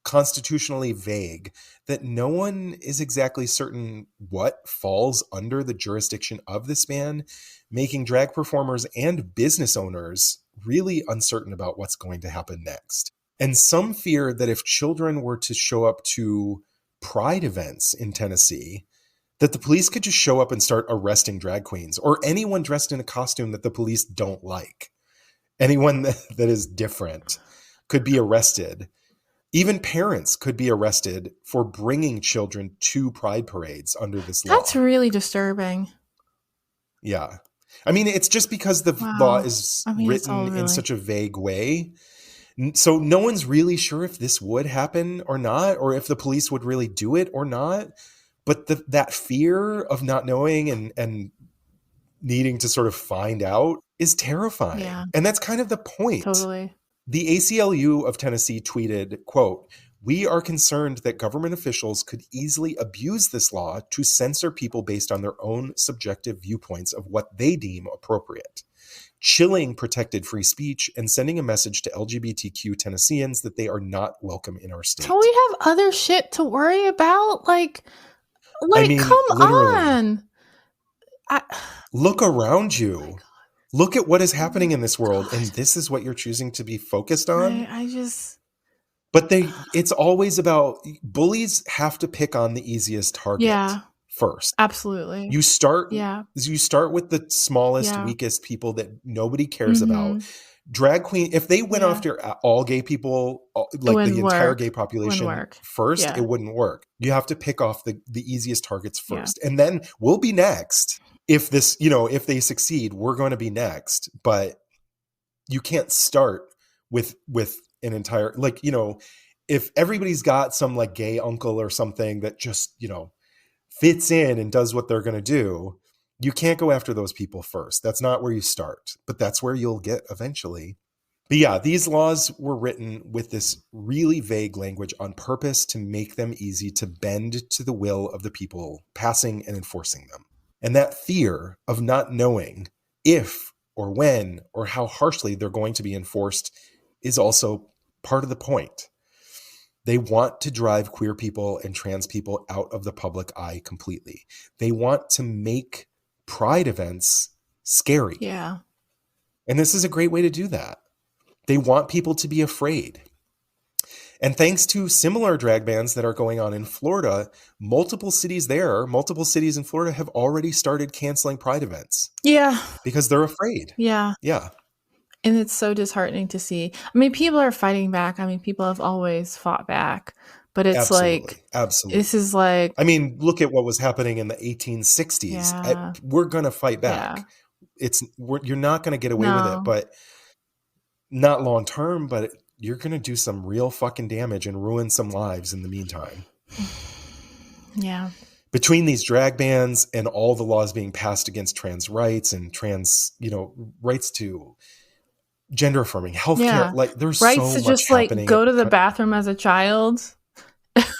constitutionally vague that no one is exactly certain what falls under the jurisdiction of this ban, making drag performers and business owners really uncertain about what's going to happen next. And some fear that if children were to show up to pride events in Tennessee, that the police could just show up and start arresting drag queens or anyone dressed in a costume that the police don't like. Anyone that is different could be arrested. Even parents could be arrested for bringing children to pride parades under this law.
That's really disturbing.
Yeah. I mean, it's just because the law is written in such a vague way. So no one's really sure if this would happen or not, or if the police would really do it or not. But that fear of not knowing and needing to sort of find out is terrifying.
Yeah.
And that's kind of the point.
Totally.
The ACLU of Tennessee tweeted, quote, "We are concerned that government officials could easily abuse this law to censor people based on their own subjective viewpoints of what they deem appropriate, chilling protected free speech and sending a message to LGBTQ Tennesseans that they are not welcome in our state."
Don't we have other shit to worry about? I mean, come on.
Look around you. Look at what is happening in this world, and this is what you're choosing to be focused on. But it's always about bullies have to pick on the easiest target first.
Absolutely.
You start with the smallest, weakest people that nobody cares about. Drag queen, if they went after all gay people, like the entire gay population first, it wouldn't work. You have to pick off the easiest targets first, and then we'll be next. If they succeed, we're going to be next. But you can't start with an entire, if everybody's got some like gay uncle or something that just, fits in and does what they're going to do, you can't go after those people first. That's not where you start, but that's where you'll get eventually. But yeah, these laws were written with this really vague language on purpose to make them easy to bend to the will of the people passing and enforcing them. And that fear of not knowing if or when or how harshly they're going to be enforced is also part of the point. They want to drive queer people and trans people out of the public eye completely. They want to make pride events scary.
Yeah.
And this is a great way to do that. They want people to be afraid. And thanks to similar drag bans that are going on in Florida, multiple cities in Florida have already started canceling pride events.
Yeah.
Because they're afraid.
Yeah.
Yeah.
And it's so disheartening to see. I mean, people are fighting back. I mean, people have always fought back. But it's
Absolutely.
This is like...
I mean, look at what was happening in the 1860s.
Yeah.
We're going to fight back.
Yeah.
You're not going to get away with it, but not long term, but you're going to do some real fucking damage and ruin some lives in the meantime.
Yeah.
Between these drag bans and all the laws being passed against trans rights and trans, rights to gender affirming healthcare, like there's
rights
so
to
much
just
happening.
Like go to the bathroom as a child.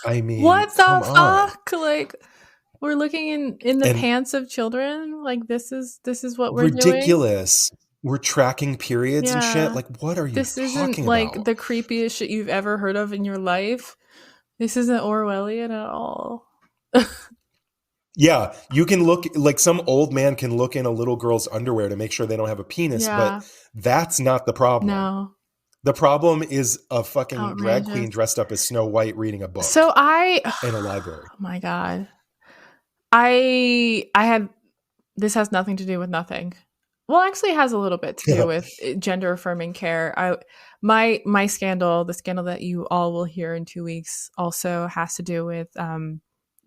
I mean,
what the fuck?
On.
Like we're looking in the pants of children. Like this is what we're
ridiculous.
Doing.
We're tracking periods and shit. Like what are you
this
talking
isn't
about?
Like the creepiest shit you've ever heard of in your life. This isn't Orwellian at all.
Yeah, you can look like some old man can look in a little girl's underwear to make sure they don't have a penis, but that's not the problem.
No.
The problem is a fucking drag queen dressed up as Snow White reading a book.
So
in a library.
Oh my God. I had, this has nothing to do with nothing. Well, actually it has a little bit to do with gender affirming care. My scandal, the scandal that you all will hear in 2 weeks, also has to do with,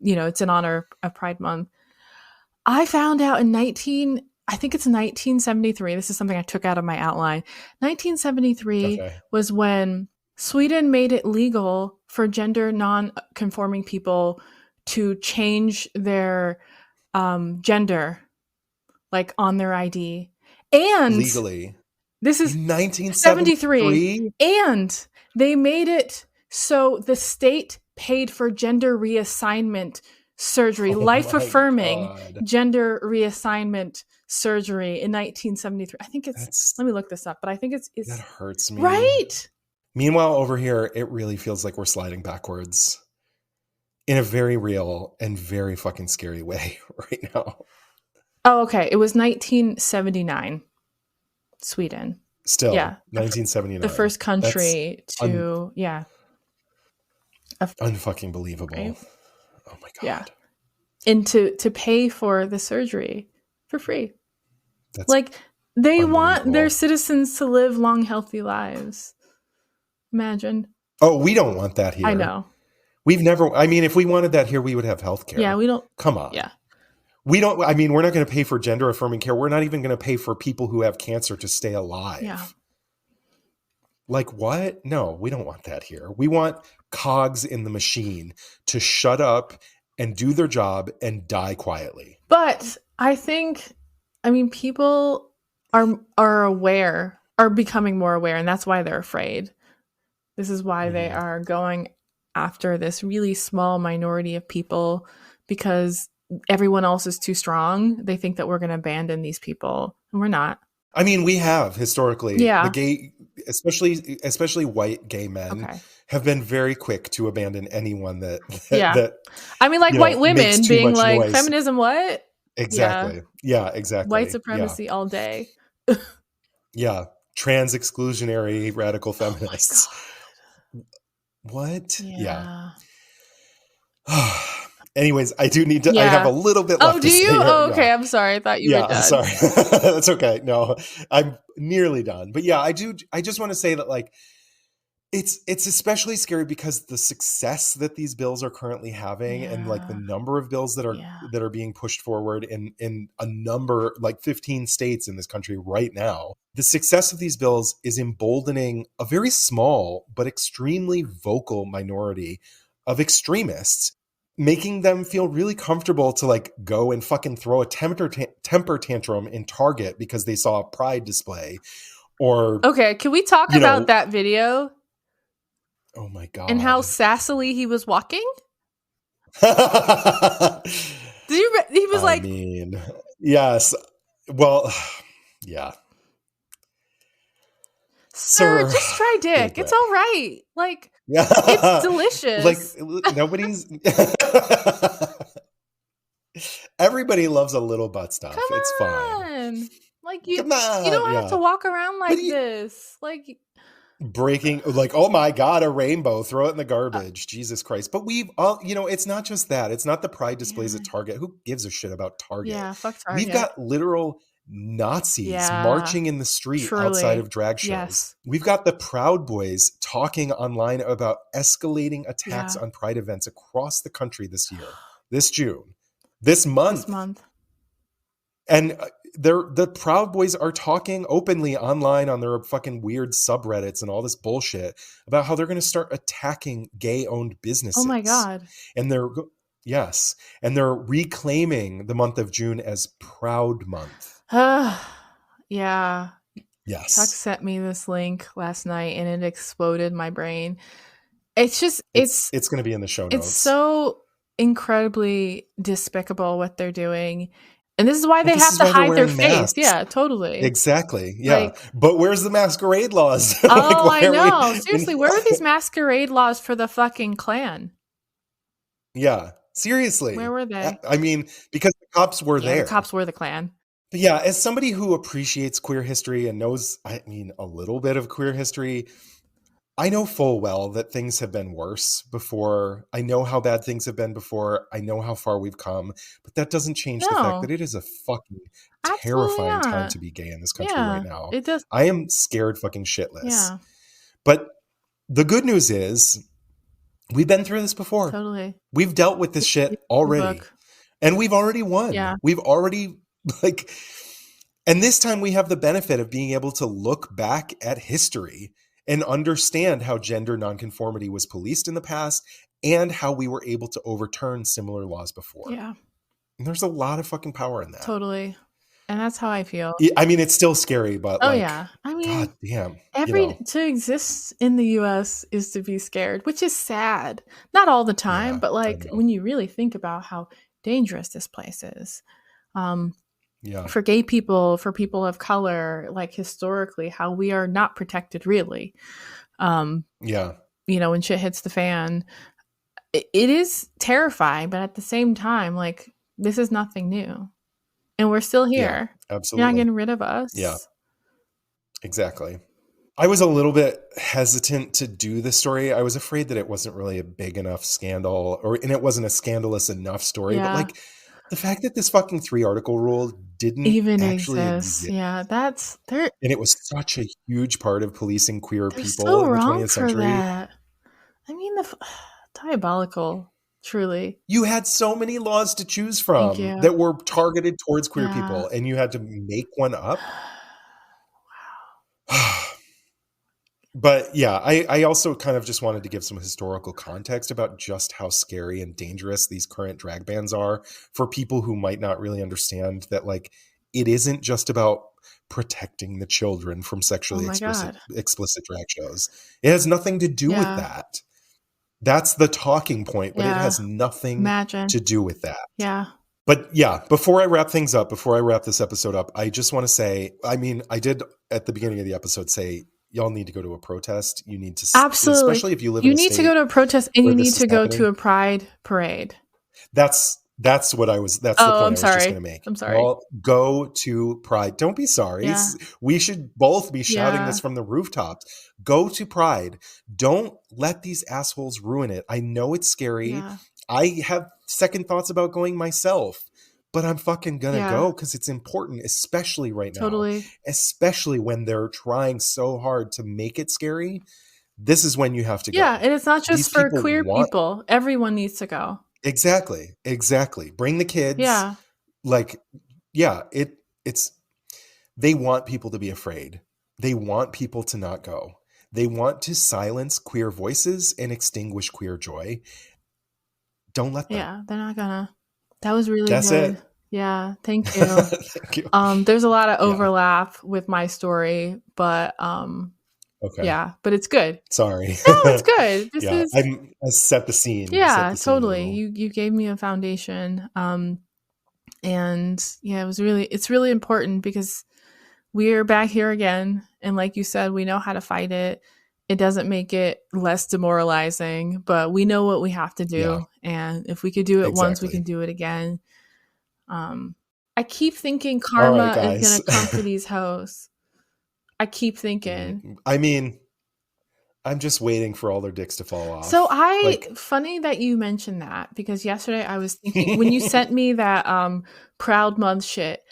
it's in honor of Pride Month. I found out in 1973. This is something I took out of my outline. 1973 was when Sweden made it legal for gender non-conforming people to change their gender, like on their ID. And
legally.
This is
1973.
And they made it so the state paid for gender reassignment surgery, life-affirming gender reassignment surgery in 1973. I think let me look this up, but I think it's
that hurts me.
Right?
Meanwhile, over here, it really feels like we're sliding backwards in a very real and very fucking scary way right now.
Oh, okay. It was 1979. Sweden.
Still, 1979.
The first country to,
unfucking believable. Right? Oh my God.
Yeah. And to pay for the surgery for free.
That's
like they want their citizens to live long, healthy lives. Imagine.
Oh, we don't want that here.
I know.
We've never, if we wanted that here, we would have healthcare.
Yeah, we don't.
Come on.
Yeah.
We don't, we're not going to pay for gender affirming care. We're not even going to pay for people who have cancer to stay alive.
Yeah.
Like what? No, we don't want that here. We want cogs in the machine to shut up and do their job and die quietly.
But I think, people are aware, are becoming more aware, and that's why they're afraid. This is why they are going after this really small minority of people, because everyone else is too strong. They think that we're going to abandon these people, and we're not.
We have historically.
Yeah.
The gay, especially white gay men, have been very quick to abandon anyone that
white women being like,
noise.
Feminism, what?
Exactly. Yeah, exactly.
White supremacy all day.
Yeah. Trans exclusionary radical feminists.
Oh
what?
Yeah.
Anyways, I do need to. I have a little bit left.
Oh, do you? Oh, okay. I'm sorry. I thought you were done.
Sorry. That's okay. No, I'm nearly done. But yeah, I do. I just want to say that it's especially scary because the success that these bills are currently having, and the number of bills that are being pushed forward in a number 15 states in this country right now. The success of these bills is emboldening a very small but extremely vocal minority of extremists, making them feel really comfortable to go and fucking throw a temper tantrum in Target because they saw a pride display. Or
okay, can we talk about that video?
Oh my God.
And how sassily he was walking? He was
yes. Well, yeah.
Sir, just try dick. It's all right.
Yeah.
It's delicious.
Like nobody's everybody loves a little butt stuff.
Come
It's fine.
on. Like
Come
you don't
on.
have to
Yeah.
walk around like
you-
this. Like
Breaking, like, oh my God, a rainbow, throw it in the garbage. Jesus Christ. But we've all, it's not just that. It's not the pride displays at Target. Who gives a shit about Target?
yeah, fuck Target.
We've got literal Nazis
Yeah,
marching in the street outside
truly.
of drag shows.
Yes.
We've got the Proud Boys talking online about escalating attacks
Yeah.
on pride events across the country this year, this June, this month.
This month.
And the Proud Boys are talking openly online on their fucking weird subreddits and all this bullshit about how they're going to start attacking gay-owned businesses.
Oh my God.
And and they're reclaiming the month of June as Proud Month.
Yeah.
Yes.
Chuck sent me this link last night and it exploded my brain. It's just it's
going to be in the show notes.
It's so incredibly despicable what they're doing. And this is why they have to hide their face.
Masks.
Yeah, totally.
Exactly. Yeah. But where's the masquerade laws?
Oh, I know. Seriously, where are these masquerade laws for the fucking Klan?
Yeah. Seriously.
Where were they?
I mean, because the cops were there.
The cops were the Klan.
But yeah, as somebody who appreciates queer history and knows, a little bit of queer history, I know full well that things have been worse before. I know how bad things have been before. I know how far we've come. But that doesn't change the fact that it is a fucking terrifying time to be gay in this country right now.
It does.
I am scared fucking shitless.
Yeah.
But the good news is we've been through this before.
Totally.
We've dealt with this shit already. And we've already won.
Yeah.
We've already and this time we have the benefit of being able to look back at history and understand how gender nonconformity was policed in the past and how we were able to overturn similar laws before.
Yeah.
And there's a lot of fucking power in that.
Totally. And that's how I feel.
I mean, it's still scary, but
I mean,
God damn.
To exist in the US is to be scared, which is sad. Not all the time, but when you really think about how dangerous this place is. For gay people, for people of color, historically, how we are not protected really. When shit hits the fan, it is terrifying, but at the same time, this is nothing new. And we're still here.
Yeah, absolutely.
You're not getting rid of us.
Yeah, exactly. I was a little bit hesitant to do this story. I was afraid that it wasn't really a big enough scandal, and it wasn't a scandalous enough story.
Yeah.
But the fact that this fucking 3-article rule didn't
even
actually
exist. Yeah, that's
and it was such a huge part of policing queer people
so
in the
wrong
20th century.
For that. I mean, diabolical. Truly.
You had so many laws to choose from that were targeted towards queer people, and you had to make one up. Wow. But yeah, I also kind of just wanted to give some historical context about just how scary and dangerous these current drag bans are for people who might not really understand that, it isn't just about protecting the children from sexually explicit drag shows. It has nothing to do with that. That's the talking point, but it has nothing to do with that.
Yeah.
But yeah, before I wrap things up, before I wrap this episode up, I just want to say, I did at the beginning of the episode say, y'all need to go to a protest. You need to,
absolutely,
especially if you live in a state.
You need to go to a protest and you need to go to a pride parade.
That's what I was. That's the point I was just going to make.
I'm sorry.
Well, go to Pride. Don't be sorry.
Yeah.
We should both be shouting this from the rooftops. Go to Pride. Don't let these assholes ruin it. I know it's scary.
Yeah.
I have second thoughts about going myself, but I'm fucking going to go because it's important, especially right now.
Totally.
Especially when they're trying so hard to make it scary. This is when you have to go.
Yeah, and it's not just for queer people. Everyone needs to go.
Exactly. Bring the kids.
Yeah.
It's they want people to be afraid. They want people to not go. They want to silence queer voices and extinguish queer joy. Don't let them.
Yeah, they're not gonna. That was really
That's
good.
it.
Yeah, thank you.
Thank you.
There's a lot of overlap with my story, but
okay.
Yeah, but it's good.
Sorry.
No, it's good.
I set the scene.
Yeah, totally. You gave me a foundation. And yeah, it's really important because we're back here again. And like you said, we know how to fight it. It doesn't make it less demoralizing, but we know what we have to do.
Yeah.
And if we could do it once, we
Exactly.
can do it again. I keep thinking
All right,
karma is going
guys.
to come for these hosts. I keep thinking.
I mean, I'm just waiting for all their dicks to fall off.
So
Like,
funny that you mentioned that, because yesterday I was thinking, when you sent me that Proud Month shit,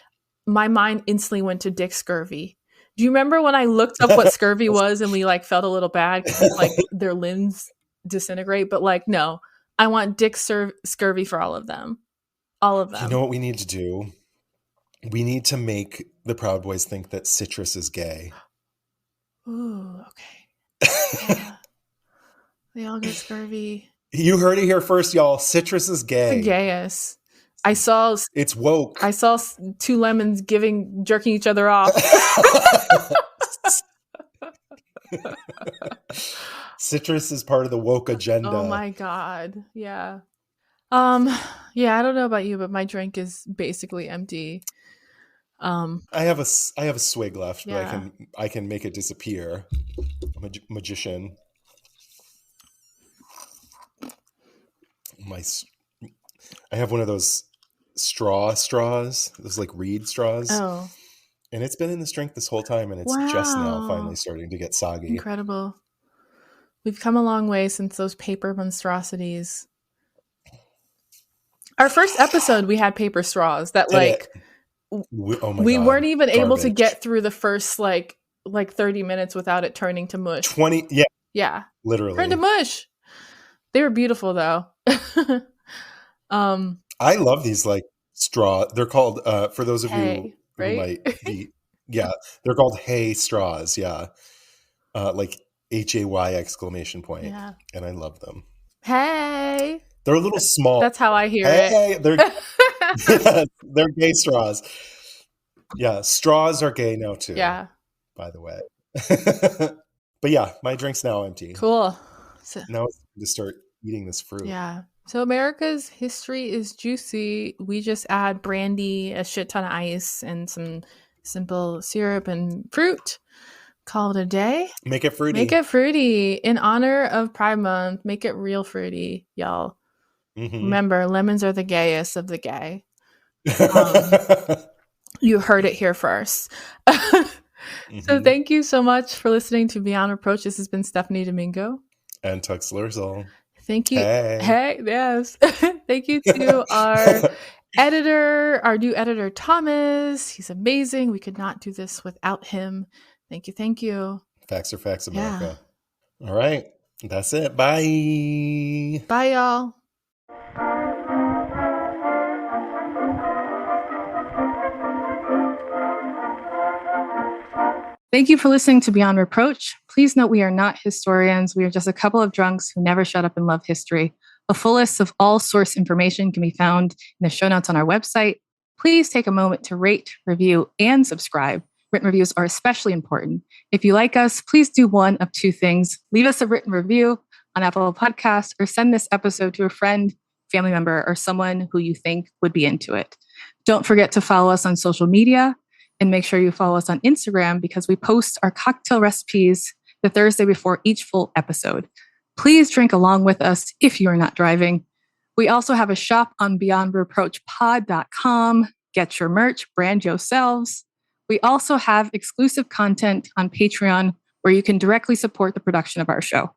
my mind instantly went to dick scurvy. Do you remember when I looked up what scurvy was and we like felt a little bad because like their limbs disintegrate? But like, no, I want dick scurvy for all of them. All of them.
you know what we need to do? We need to make the Proud Boys think that citrus is gay.
Ooh, okay. Yeah. They all get scurvy.
You heard it here first, y'all. Citrus is gay.
It's the gayest. I saw
It's woke.
I saw two lemons jerking each other off.
Citrus is part of the woke agenda.
Oh my god. Yeah. Yeah, I don't know about you, but my drink is basically empty.
I have a swig left,
Yeah.
but I can make it disappear. I'm a magician. I have one of those straws, those like reed straws.
Oh,
And it's been in this drink this whole time, and it's just now finally starting to get soggy.
incredible. We've come a long way since those paper monstrosities. Our first episode, we had paper straws that we weren't even able to get through the first like 30 minutes without it turning to mush.
20, yeah.
Yeah.
Literally.
Turned to mush. They were beautiful though.
I love these like straw. They're called, for those of you who might be, yeah, they're called hay straws. Yeah. Like HAY exclamation point.
Yeah.
And I love them.
Hey.
They're a little small.
That's how I hear it.
They're gay straws. Yeah. Straws are gay now too.
Yeah.
By the way. But yeah, my drink's now empty.
Cool.
Now it's time to start eating this fruit.
Yeah. So America's history is juicy. We just add brandy, a shit ton of ice, and some simple syrup and fruit. Call it a day.
Make it fruity.
Make it fruity. In honor of Pride Month, make it real fruity, y'all. Mm-hmm. Remember, lemons are the gayest of the gay. You heard it here first. So thank you so much for listening to Beyond Reproach. This has been Stephanie Domingo.
And Tux Lurzol.
Thank you. Hey, yes. Thank you to our editor, our new editor, Thomas. He's amazing. We could not do this without him. Thank you. Thank you.
Facts are facts, America. Yeah. All right. That's it. Bye.
Bye, y'all. Thank you for listening to Beyond Reproach. Please note we are not historians. We are just a couple of drunks who never shut up and love history. A full list of all source information can be found in the show notes on our website. Please take a moment to rate, review, and subscribe. Written reviews are especially important. If you like us, please do one of two things. Leave us a written review on Apple Podcasts or send this episode to a friend, family member, or someone who you think would be into it. Don't forget to follow us on social media. And make sure you follow us on Instagram because we post our cocktail recipes the Thursday before each full episode. Please drink along with us if you are not driving. We also have a shop on beyondreproachpod.com. Get your merch, brand yourselves. We also have exclusive content on Patreon where you can directly support the production of our show.